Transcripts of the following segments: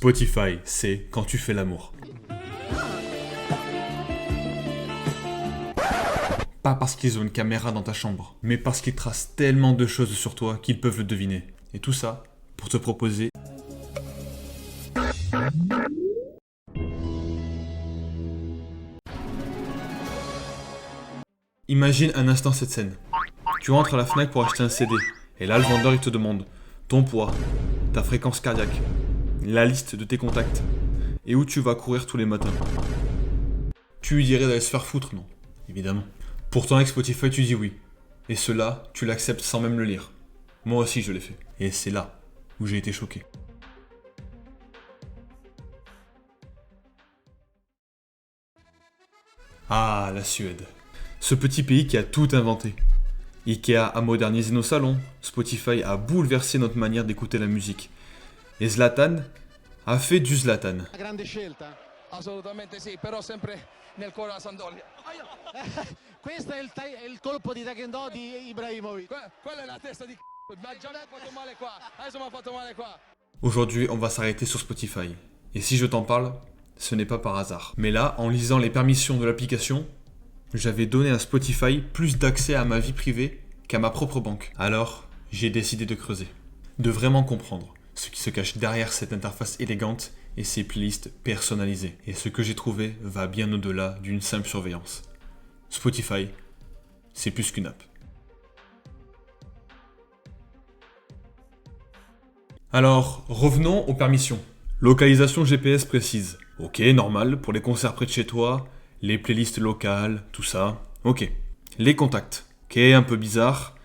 Spotify, c'est quand tu fais l'amour. Pas parce qu'ils ont une caméra dans ta chambre, mais parce qu'ils tracent tellement de choses sur toi qu'ils peuvent le deviner. Et tout ça pour te proposer... Imagine un instant cette scène. Tu rentres à la Fnac pour acheter un CD, et là le vendeur il te demande ton poids, ta fréquence cardiaque, la liste de tes contacts, et où tu vas courir tous les matins. Tu lui dirais d'aller se faire foutre, non? Évidemment. Pourtant avec Spotify tu dis oui. Et cela, tu l'acceptes sans même le lire. Moi aussi je l'ai fait. Et c'est là où j'ai été choqué. Ah, la Suède. Ce petit pays qui a tout inventé. Ikea a modernisé nos salons, Spotify a bouleversé notre manière d'écouter la musique. Et Zlatan a fait du Zlatan. Grande scelta. Assolutamente sì, però sempre nel cuore della Sampdoria. Questo è il colpo di taekwondo di Ibrahimovic. Quella è la testa di ma già mi ha fatto male qua. Adesso mi ha fatto male qua. Aujourd'hui, on va s'arrêter sur Spotify. Et si je t'en parle, ce n'est pas par hasard. Mais là, en lisant les permissions de l'application, j'avais donné à Spotify plus d'accès à ma vie privée qu'à ma propre banque. Alors, j'ai décidé de creuser. De vraiment comprendre ce qui se cache derrière cette interface élégante et ces playlists personnalisées. Et ce que j'ai trouvé va bien au-delà d'une simple surveillance. Spotify, c'est plus qu'une app. Alors, revenons aux permissions. Localisation GPS précise. Ok, normal, pour les concerts près de chez toi, les playlists locales, tout ça. Ok. Les contacts. Ok, un peu bizarre.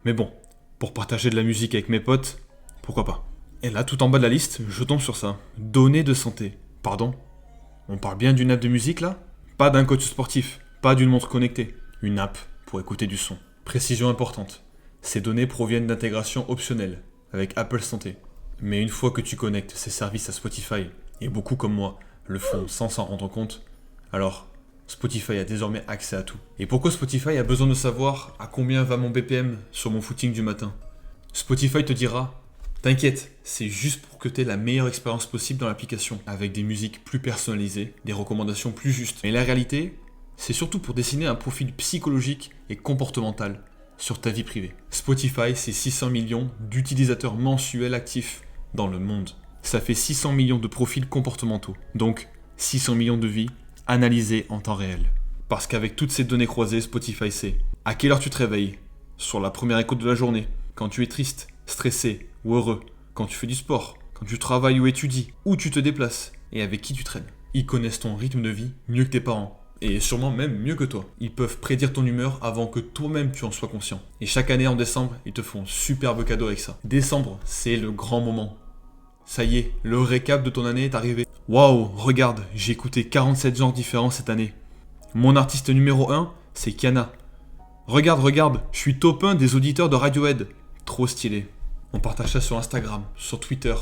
Mais bon, pour partager de la musique avec mes potes, pourquoi pas. Et là, tout en bas de la liste, je tombe sur ça. Données de santé. Pardon? On parle bien d'une app de musique là? Pas d'un coach sportif, pas d'une montre connectée. Une app pour écouter du son. Précision importante. Ces données proviennent d'intégrations optionnelles avec Apple Santé. Mais une fois que tu connectes ces services à Spotify, et beaucoup comme moi le font sans s'en rendre compte, alors Spotify a désormais accès à tout. Et pourquoi Spotify a besoin de savoir à combien va mon BPM sur mon footing du matin? Spotify te dira: t'inquiète, c'est juste pour que tu aies la meilleure expérience possible dans l'application, avec des musiques plus personnalisées, des recommandations plus justes. Mais la réalité, c'est surtout pour dessiner un profil psychologique et comportemental sur ta vie privée. Spotify, c'est 600 millions d'utilisateurs mensuels actifs dans le monde. Ça fait 600 millions de profils comportementaux, donc 600 millions de vies analysées en temps réel. Parce qu'avec toutes ces données croisées, Spotify sait à quelle heure tu te réveilles, sur la première écoute de la journée, quand tu es triste, stressé ou heureux, quand tu fais du sport, quand tu travailles ou étudies, où tu te déplaces et avec qui tu traînes. Ils connaissent ton rythme de vie mieux que tes parents. Et sûrement même mieux que toi. Ils peuvent prédire ton humeur avant que toi-même tu en sois conscient. Et chaque année en décembre, ils te font un superbe cadeau avec ça. Décembre, c'est le grand moment. Ça y est, le récap de ton année est arrivé. Waouh, regarde, j'ai écouté 47 genres différents cette année. Mon artiste numéro 1, c'est Kiana. Regarde, je suis top 1 des auditeurs de Radiohead. Trop stylé. On partage ça sur Instagram, sur Twitter,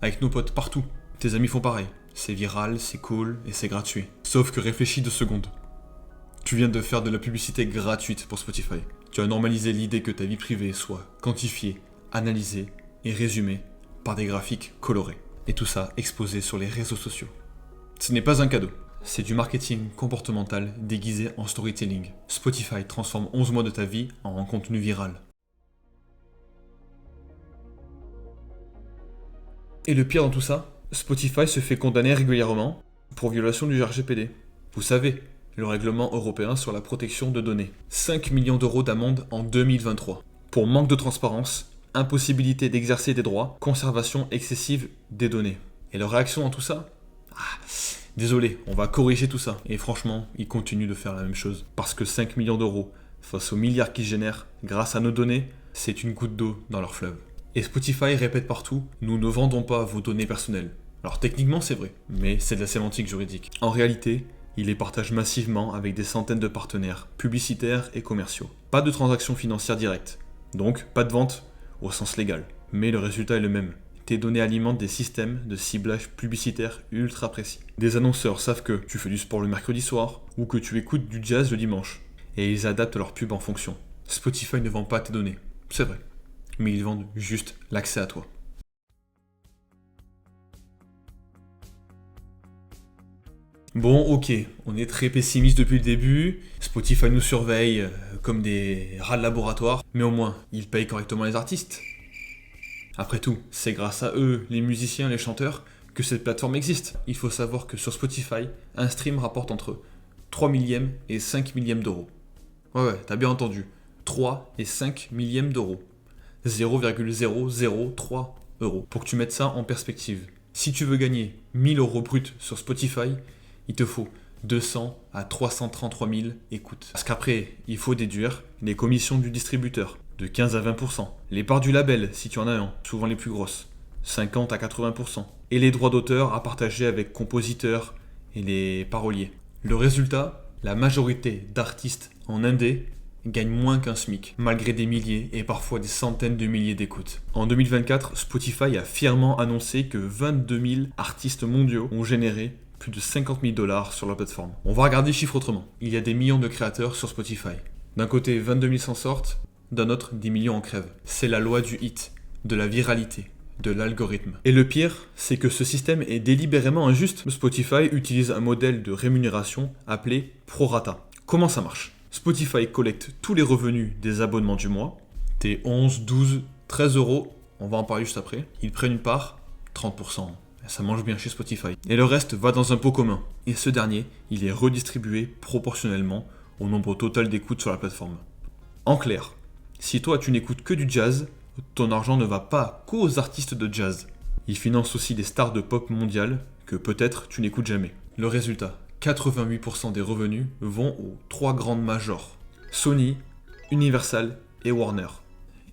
avec nos potes partout. Tes amis font pareil. C'est viral, c'est cool et c'est gratuit. Sauf que réfléchis 2 secondes. Tu viens de faire de la publicité gratuite pour Spotify. Tu as normalisé l'idée que ta vie privée soit quantifiée, analysée et résumée par des graphiques colorés. Et tout ça exposé sur les réseaux sociaux. Ce n'est pas un cadeau. C'est du marketing comportemental déguisé en storytelling. Spotify transforme 11 mois de ta vie en un contenu viral. Et le pire dans tout ça, Spotify se fait condamner régulièrement pour violation du RGPD. Vous savez, le règlement européen sur la protection de données. 5 millions d'euros d'amende en 2023. Pour manque de transparence, impossibilité d'exercer des droits, conservation excessive des données. Et leur réaction dans tout ça? Désolé, on va corriger tout ça. Et franchement, ils continuent de faire la même chose. Parce que 5 millions d'euros face aux milliards qu'ils génèrent grâce à nos données, c'est une goutte d'eau dans leur fleuve. Et Spotify répète partout, nous ne vendons pas vos données personnelles. Alors techniquement c'est vrai, mais c'est de la sémantique juridique. En réalité, ils les partagent massivement avec des centaines de partenaires, publicitaires et commerciaux. Pas de transactions financières directes, donc pas de vente au sens légal. Mais le résultat est le même. Tes données alimentent des systèmes de ciblage publicitaire ultra précis. Des annonceurs savent que tu fais du sport le mercredi soir ou que tu écoutes du jazz le dimanche. Et ils adaptent leur pub en fonction. Spotify ne vend pas tes données, c'est vrai. Mais ils vendent juste l'accès à toi. Bon, ok, on est très pessimiste depuis le début, Spotify nous surveille comme des rats de laboratoire, mais au moins, ils payent correctement les artistes. Après tout, c'est grâce à eux, les musiciens, les chanteurs, que cette plateforme existe. Il faut savoir que sur Spotify, un stream rapporte entre 3 millièmes et 5 millièmes d'euros. Ouais, t'as bien entendu. 3 et 5 millièmes d'euros. 0,003 euros. Pour que tu mettes ça en perspective. Si tu veux gagner 1000 euros bruts sur Spotify, il te faut 200 à 333 000 écoutes. Parce qu'après, il faut déduire les commissions du distributeur, de 15 à 20%. Les parts du label, si tu en as un, souvent les plus grosses, 50 à 80%. Et les droits d'auteur à partager avec compositeurs et les paroliers. Le résultat, la majorité d'artistes en indé gagnent moins qu'un SMIC, malgré des milliers et parfois des centaines de milliers d'écoutes. En 2024, Spotify a fièrement annoncé que 22 000 artistes mondiaux ont généré plus de 50 000 $ sur leur plateforme. On va regarder les chiffres autrement. Il y a des millions de créateurs sur Spotify. D'un côté, 22 000 s'en sortent, d'un autre, des millions en crèvent. C'est la loi du hit, de la viralité, de l'algorithme. Et le pire, c'est que ce système est délibérément injuste. Spotify utilise un modèle de rémunération appelé prorata. Comment ça marche ? Spotify collecte tous les revenus des abonnements du mois, tes 11, 12, 13 euros, on va en parler juste après. Ils prennent une part, 30%. Ça mange bien chez Spotify. Et le reste va dans un pot commun. Et ce dernier, il est redistribué proportionnellement au nombre total d'écoutes sur la plateforme. En clair, si toi tu n'écoutes que du jazz, ton argent ne va pas qu'aux artistes de jazz. Il finance aussi des stars de pop mondiales que peut-être tu n'écoutes jamais. Le résultat, 88% des revenus vont aux 3 grandes majors, Sony, Universal et Warner.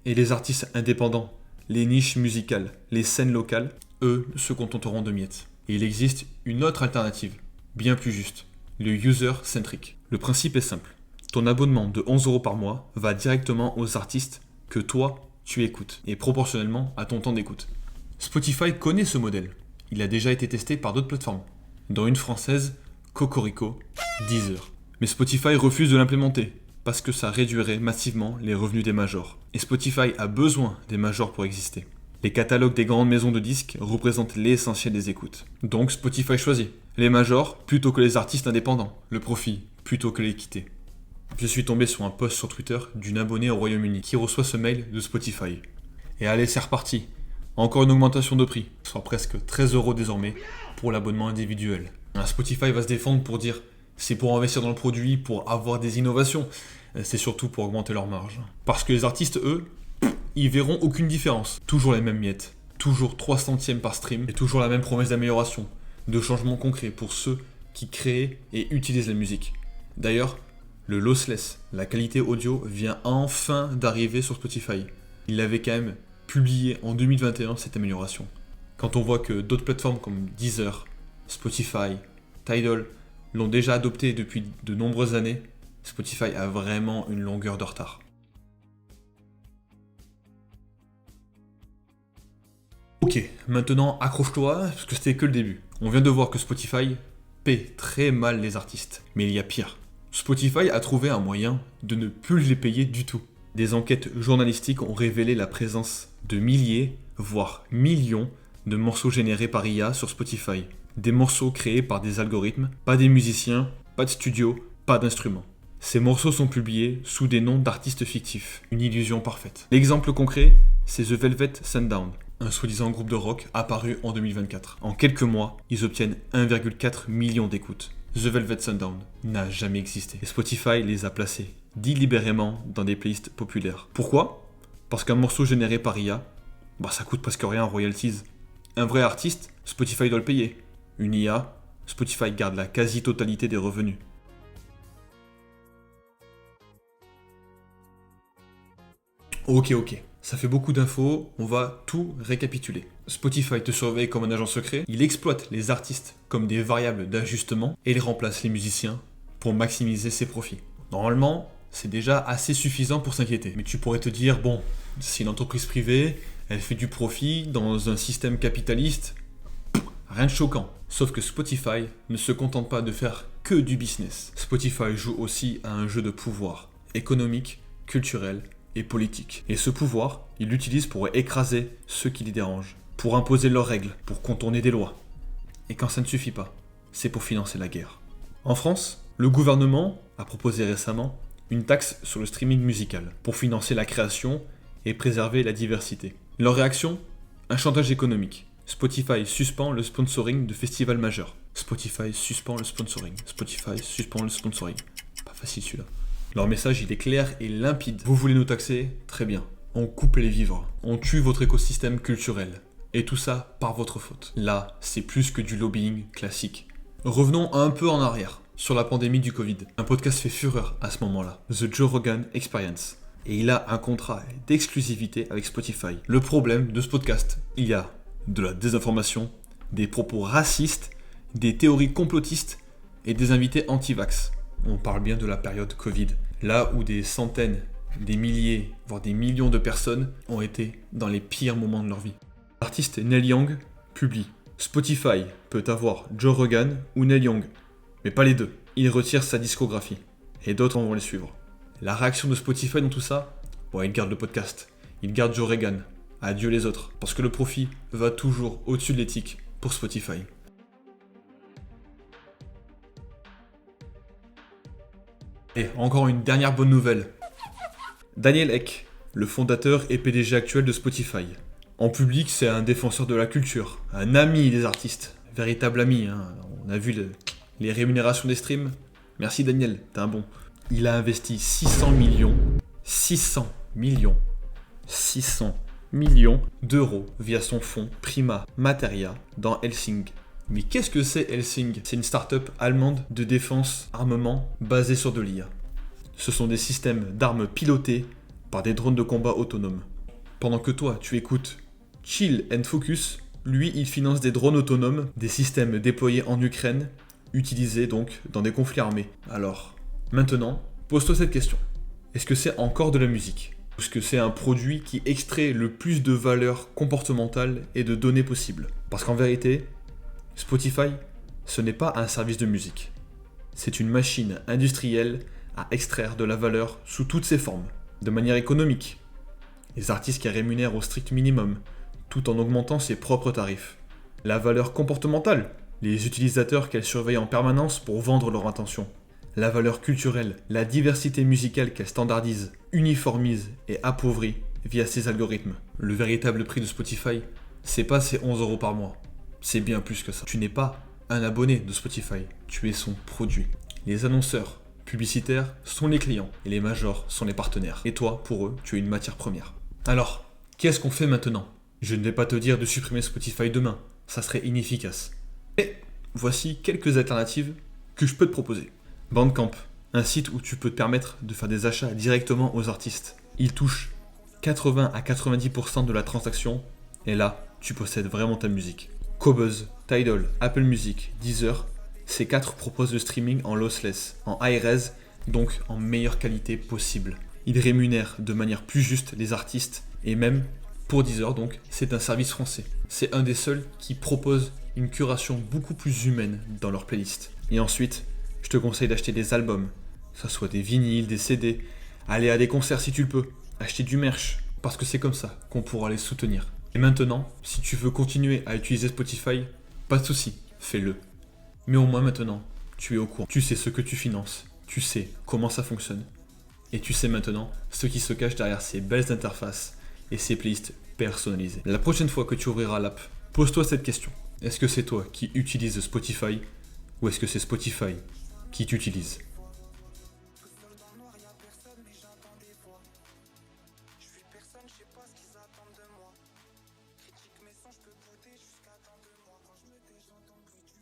Et les artistes indépendants, les niches musicales, les scènes locales, eux se contenteront de miettes. Et il existe une autre alternative, bien plus juste, le user-centric. Le principe est simple, ton abonnement de 11 euros par mois va directement aux artistes que toi, tu écoutes, et proportionnellement à ton temps d'écoute. Spotify connaît ce modèle, il a déjà été testé par d'autres plateformes, dont une française, Cocorico, Deezer. Mais Spotify refuse de l'implémenter, parce que ça réduirait massivement les revenus des majors. Et Spotify a besoin des majors pour exister. Les catalogues des grandes maisons de disques représentent l'essentiel des écoutes. Donc Spotify choisit les majors plutôt que les artistes indépendants, le profit plutôt que l'équité. Je suis tombé sur un post sur Twitter d'une abonnée au Royaume-Uni qui reçoit ce mail de Spotify. Et allez, c'est reparti. Encore une augmentation de prix, soit presque 13 euros désormais pour l'abonnement individuel. Spotify va se défendre pour dire c'est pour investir dans le produit, pour avoir des innovations. C'est surtout pour augmenter leur marge. Parce que les artistes, eux, ils verront aucune différence. Toujours les mêmes miettes, toujours 3 centièmes par stream, et toujours la même promesse d'amélioration, de changement concret pour ceux qui créent et utilisent la musique. D'ailleurs, le lossless, la qualité audio, vient enfin d'arriver sur Spotify. Il avait quand même publié en 2021 cette amélioration. Quand on voit que d'autres plateformes comme Deezer, Spotify, Tidal l'ont déjà adopté depuis de nombreuses années, Spotify a vraiment une longueur de retard. Ok, maintenant accroche-toi, parce que c'était que le début. On vient de voir que Spotify paie très mal les artistes, mais il y a pire. Spotify a trouvé un moyen de ne plus les payer du tout. Des enquêtes journalistiques ont révélé la présence de milliers, voire millions, de morceaux générés par IA sur Spotify. Des morceaux créés par des algorithmes, pas des musiciens, pas de studio, pas d'instruments. Ces morceaux sont publiés sous des noms d'artistes fictifs, une illusion parfaite. L'exemple concret, c'est The Velvet Sundown, un soi-disant groupe de rock apparu en 2024. En quelques mois, ils obtiennent 1,4 million d'écoutes. The Velvet Sundown n'a jamais existé. Et Spotify les a placés délibérément dans des playlists populaires. Pourquoi ? Parce qu'un morceau généré par IA, ça coûte presque rien en royalties. Un vrai artiste, Spotify doit le payer. Une IA, Spotify garde la quasi-totalité des revenus. Ok, ça fait beaucoup d'infos, on va tout récapituler. Spotify te surveille comme un agent secret, il exploite les artistes comme des variables d'ajustement et il remplace les musiciens pour maximiser ses profits. Normalement, c'est déjà assez suffisant pour s'inquiéter. Mais tu pourrais te dire, bon, c'est une entreprise privée, elle fait du profit dans un système capitaliste, rien de choquant. Sauf que Spotify ne se contente pas de faire que du business. Spotify joue aussi à un jeu de pouvoir économique, culturel et politique. Et ce pouvoir, il l'utilise pour écraser ceux qui les dérangent, pour imposer leurs règles, pour contourner des lois. Et quand ça ne suffit pas, c'est pour financer la guerre. En France, le gouvernement a proposé récemment une taxe sur le streaming musical pour financer la création et préserver la diversité. Leur réaction? Un chantage économique. Spotify suspend le sponsoring de festivals majeurs. Spotify suspend le sponsoring. Spotify suspend le sponsoring. Pas facile celui-là. Leur message, il est clair et limpide. Vous voulez nous taxer? Très bien. On coupe les vivres. On tue votre écosystème culturel. Et tout ça par votre faute. Là, c'est plus que du lobbying classique. Revenons un peu en arrière, sur la pandémie du Covid. Un podcast fait fureur à ce moment-là. The Joe Rogan Experience. Et il a un contrat d'exclusivité avec Spotify. Le problème de ce podcast, il y a de la désinformation, des propos racistes, des théories complotistes et des invités anti-vax. On parle bien de la période Covid, là où des centaines, des milliers, voire des millions de personnes ont été dans les pires moments de leur vie. L'artiste Neil Young publie « Spotify peut avoir Joe Rogan ou Neil Young, mais pas les deux. Il retire sa discographie. Et d'autres vont les suivre. » La réaction de Spotify dans tout ça? Bon, il garde le podcast, il garde Joe Rogan. Adieu les autres, parce que le profit va toujours au-dessus de l'éthique pour Spotify. Et encore une dernière bonne nouvelle. Daniel Ek, le fondateur et PDG actuel de Spotify. En public, c'est un défenseur de la culture, un ami des artistes, véritable ami. On a vu les rémunérations des streams. Merci Daniel, t'es un bon. Il a investi 600 millions d'euros via son fonds Prima Materia dans Helsing. Mais qu'est-ce que c'est Helsing? C'est une start-up allemande de défense armement basée sur de l'IA. Ce sont des systèmes d'armes pilotés par des drones de combat autonomes. Pendant que toi, tu écoutes Chill and Focus, lui, il finance des drones autonomes, des systèmes déployés en Ukraine, utilisés donc dans des conflits armés. Alors, maintenant, pose-toi cette question. Est-ce que c'est encore de la musique? Est-ce que c'est un produit qui extrait le plus de valeur comportementale et de données possibles? Parce qu'en vérité, Spotify, ce n'est pas un service de musique. C'est une machine industrielle à extraire de la valeur sous toutes ses formes, de manière économique. Les artistes qui rémunèrent au strict minimum, tout en augmentant ses propres tarifs. La valeur comportementale, les utilisateurs qu'elle surveille en permanence pour vendre leur intention. La valeur culturelle, la diversité musicale qu'elle standardise, uniformise et appauvrit via ses algorithmes. Le véritable prix de Spotify, c'est pas ses 11 € par mois. C'est bien plus que ça. Tu n'es pas un abonné de Spotify, tu es son produit. Les annonceurs publicitaires sont les clients et les majors sont les partenaires. Et toi, pour eux, tu es une matière première. Alors, qu'est-ce qu'on fait maintenant? Je ne vais pas te dire de supprimer Spotify demain, ça serait inefficace. Mais voici quelques alternatives que je peux te proposer. Bandcamp, un site où tu peux te permettre de faire des achats directement aux artistes. Il touche 80 à 90% de la transaction et là, tu possèdes vraiment ta musique. Qobuz, Tidal, Apple Music, Deezer, ces 4 proposent le streaming en lossless, en high res, donc en meilleure qualité possible. Ils rémunèrent de manière plus juste les artistes et même pour Deezer, donc c'est un service français. C'est un des seuls qui propose une curation beaucoup plus humaine dans leur playlist. Et ensuite, je te conseille d'acheter des albums, que ce soit des vinyles, des CD, aller à des concerts si tu le peux, acheter du merch, parce que c'est comme ça qu'on pourra les soutenir. Et maintenant, si tu veux continuer à utiliser Spotify, pas de souci, fais-le. Mais au moins maintenant, tu es au courant. Tu sais ce que tu finances, tu sais comment ça fonctionne. Et tu sais maintenant ce qui se cache derrière ces belles interfaces et ces playlists personnalisées. La prochaine fois que tu ouvriras l'app, pose-toi cette question. Est-ce que c'est toi qui utilises Spotify ou est-ce que c'est Spotify qui t'utilise? Critique mes sons, je peux bouder jusqu'à dans 2 mois. Quand je me tais, j'entends le bruit du